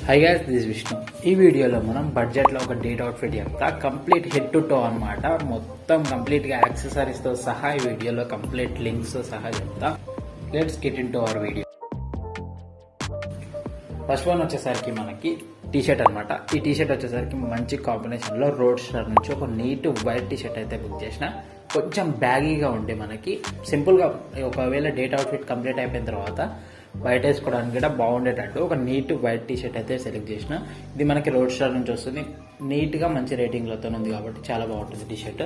Hi guys, this Vishnu. ఈ వీడియోలో మనం బడ్జెట్లో ఒక డేట్ అవుట్ఫిట్ చెప్తా. కంప్లీట్ హెడ్ టు టో అనమాట. మొత్తం కంప్లీట్గా యాక్సెసరీస్తో సహా ఈ వీడియోలో కంప్లీట్ లింక్స్తో సహా చెప్తా. Let's get in to our video. First one వచ్చేసరికి మనకి టీషర్ట్ అనమాట. ఈ టీషర్ట్ వచ్చేసరికి మంచి కాంబినేషన్లో రోడ్ స్టార్ నుంచి ఒక నీట్ వైట్ టీషర్ట్ అయితే బుక్ చేసిన. కొంచెం బ్యాగీగా ఉండే మనకి సింపుల్గా ఒకవేళ డేట్ అవుట్ఫిట్ కంప్లీట్ అయిపోయిన తర్వాత వైట్ వేసుకోవడానికి కూడా బాగుండేటట్టు ఒక నీట్ వైట్ టీషర్ట్ అయితే సెలెక్ట్ చేసిన. ఇది మనకి రోడ్ స్టార్ నుంచి వస్తుంది. నీట్గా మంచి రేటింగ్లతో ఉంది కాబట్టి చాలా బాగుంటుంది టీషర్ట్.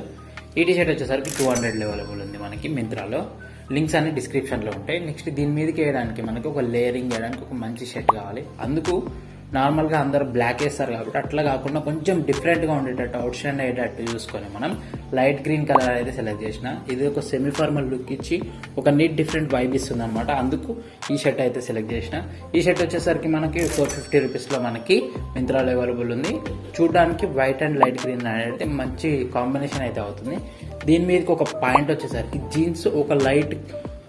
ఈ టీషర్ట్ వచ్చేసరికి 200 అవైలబుల్ ఉంది మనకి మింత్రాలో. లింక్స్ అన్ని డిస్క్రిప్షన్లో ఉంటాయి. నెక్స్ట్ దీని మీదకి వేయడానికి మనకి ఒక లేయరింగ్ వేయడానికి ఒక మంచి షర్ట్ కావాలి. అందుకు నార్మల్గా అందరూ బ్లాక్ వేస్తారు కాబట్టి అట్లా కాకుండా కొంచెం డిఫరెంట్గా ఉండేటట్టు అవుట్ స్టాండ్ అయ్యేటట్టు చూసుకొని మనం లైట్ గ్రీన్ కలర్ అయితే సెలెక్ట్ చేసిన. ఇది ఒక సెమీ ఫార్మల్ లుక్ ఇచ్చి ఒక నీట్ డిఫరెంట్ వైబ్ ఇస్తుంది అనమాట. అందుకు ఈ షర్ట్ అయితే సెలెక్ట్ చేసిన. ఈ షర్ట్ వచ్చేసరికి మనకి 450 రూపీస్లో మనకి మింత్రాలో అవైలబుల్ ఉంది. చూడడానికి వైట్ అండ్ లైట్ గ్రీన్ అనేది మంచి కాంబినేషన్ అయితే అవుతుంది. దీని మీదకి ఒక పాయింట్ వచ్చేసరికి జీన్స్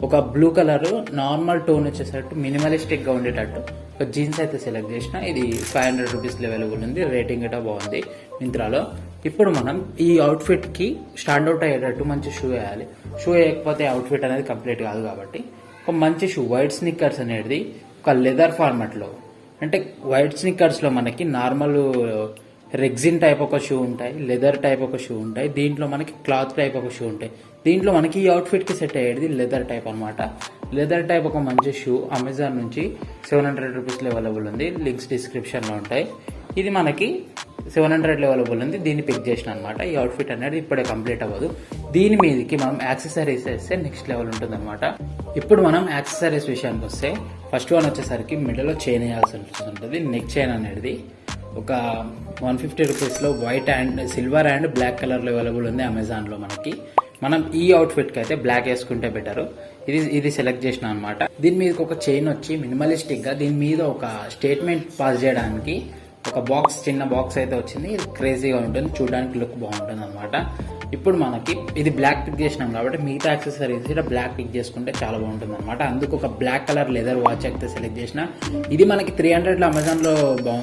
ఒక బ్లూ కలర్ నార్మల్ టోన్ వచ్చేసరికి మినిమలిస్టిక్గా ఉండేటట్టు ఒక జీన్స్ అయితే సెలెక్ట్ చేసిన. ఇది 500 రూపీస్లో అవైలబుల్ ఉంది. రేటింగ్ కూడా బాగుంది మింత్రాలో. ఇప్పుడు మనం ఈ అవుట్ఫిట్కి స్టాండ్అవుట్ అయ్యేటట్టు మంచి షూ వేయాలి. షూ వేయకపోతే అవుట్ఫిట్ అనేది కంప్లీట్ కాదు కాబట్టి ఒక మంచి షూ వైట్ స్నిక్కర్స్ అనేది ఒక లెదర్ ఫార్మాట్లో, అంటే వైట్ స్నిక్కర్స్లో మనకి నార్మల్ రెగ్జిన్ టైప్ ఒక షూ ఉంటాయి, లెదర్ టైప్ ఒక షూ ఉంటాయి, దీంట్లో మనకి క్లాత్ టైప్ ఒక షూ ఉంటాయి. దీంట్లో మనకి ఈ అవుట్ఫిట్కి సెట్ అయ్యేది లెదర్ టైప్ అనమాట. లెదర్ టైప్ ఒక మంచి షూ అమెజాన్ నుంచి 700 రూపీస్లో అవైలబుల్ ఉంది. లింక్స్ డిస్క్రిప్షన్లో ఉంటాయి. ఇది మనకి 700లో అవైలబుల్ ఉంది. దీన్ని పిక్ చేసిన అనమాట. ఈ అవుట్ఫిట్ అనేది ఇప్పుడే కంప్లీట్ అవ్వదు. దీని మీదకి మనం యాక్సెసరీస్ వేస్తే నెక్స్ట్ లెవెల్ ఉంటుంది అనమాట. ఇప్పుడు మనం యాక్సెసరీస్ విషయానికి వస్తే ఫస్ట్ వన్ వచ్చేసరికి మిడిల్లో చైన్ వేయాల్సి ఉంటుంది. నెక్ చైన్ అనేది ఒక 150 రూపీస్లో white and silver and black కలర్లో అవైలబుల్ ఉంది అమెజాన్లో మనకి. మనం ఈ అవుట్ఫిట్కి అయితే బ్లాక్ వేసుకుంటే బెటర్. ఇది సెలెక్ట్ చేసిన అనమాట. దీని మీద ఒక చైన్ వచ్చి మినిమలిస్టిక్గా దీని మీద ఒక స్టేట్మెంట్ పాస్ చేయడానికి ఒక చిన్న బాక్స్ అయితే వచ్చింది. ఇది క్రేజీగా ఉంటుంది, చూడడానికి లుక్ బాగుంటుంది అనమాట. ఇప్పుడు మనకి ఇది బ్లాక్ పిక్ చేసినాం కాబట్టి మిగతా యాక్సెసరీస్ కూడా బ్లాక్ పిక్ చేసుకుంటే చాలా బాగుంటుంది అనమాట. అందుకు ఒక బ్లాక్ కలర్ లెదర్ వాచ్ అయితే సెలెక్ట్ చేసిన. ఇది మనకి 300లో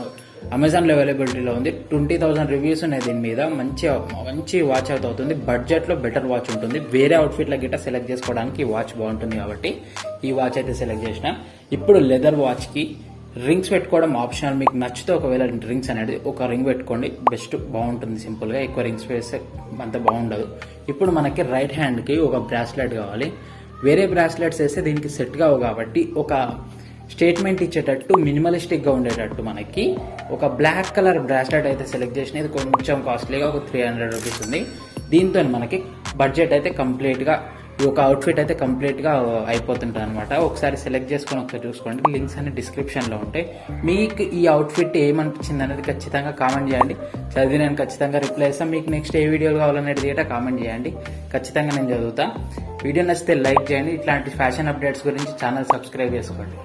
అమెజాన్లో అవైలబిలిటీలో ఉంది. 20,000 రివ్యూస్ ఉన్నాయి దీని మీద. మంచి వాచ్ అయితే అవుతుంది. బడ్జెట్లో బెటర్ వాచ్ ఉంటుంది. వేరే అవుట్ఫిట్ల గిట్ట సెలెక్ట్ చేసుకోవడానికి ఈ వాచ్ బాగుంటుంది కాబట్టి ఈ వాచ్ అయితే సెలెక్ట్ చేసిన. ఇప్పుడు లెదర్ వాచ్కి రింగ్స్ పెట్టుకోవడం ఆప్షనల్. మీకు నచ్చితే ఒకవేళ రింగ్స్ అనేది ఒక రింగ్ పెట్టుకోండి, బెస్ట్ బాగుంటుంది. సింపుల్గా ఎక్కువ రింగ్స్ వేస్తే అంత బాగుండదు. ఇప్పుడు మనకి రైట్ హ్యాండ్కి ఒక బ్రాస్లెట్ కావాలి. వేరే బ్రాస్లెట్స్ వేస్తే దీనికి సెట్ కావు కాబట్టి ఒక స్టేట్మెంట్ ఇచ్చేటట్టు మినిమలిస్టిక్గా ఉండేటట్టు మనకి ఒక బ్లాక్ కలర్ బ్రాస్లెట్ అయితే సెలెక్ట్ చేసిన. ఇది కొంచెం కాస్ట్లీగా ఒక 300 రూపీస్ ఉంది. దీంతో మనకి బడ్జెట్ అయితే కంప్లీట్గా ఈ ఒక అవుట్ఫిట్ అయితే కంప్లీట్గా అయిపోతుంటుంది అనమాట. ఒకసారి సెలెక్ట్ చేసుకొని ఒకసారి చూసుకోండి. లింక్స్ అన్ని డిస్క్రిప్షన్లో ఉంటాయి. మీకు ఈ అవుట్ఫిట్ ఏమనిపించింది అనేది ఖచ్చితంగా కామెంట్ చేయండి. చదివి నేను ఖచ్చితంగా రిప్లై ఇస్తాను. మీకు నెక్స్ట్ ఏ వీడియోలు కావాలనేది కూడా కామెంట్ చేయండి. ఖచ్చితంగా నేను చదువుతా. వీడియో నచ్చితే లైక్ చేయండి. ఇట్లాంటి ఫ్యాషన్ అప్డేట్స్ గురించి ఛానల్ సబ్స్క్రైబ్ చేసుకోండి.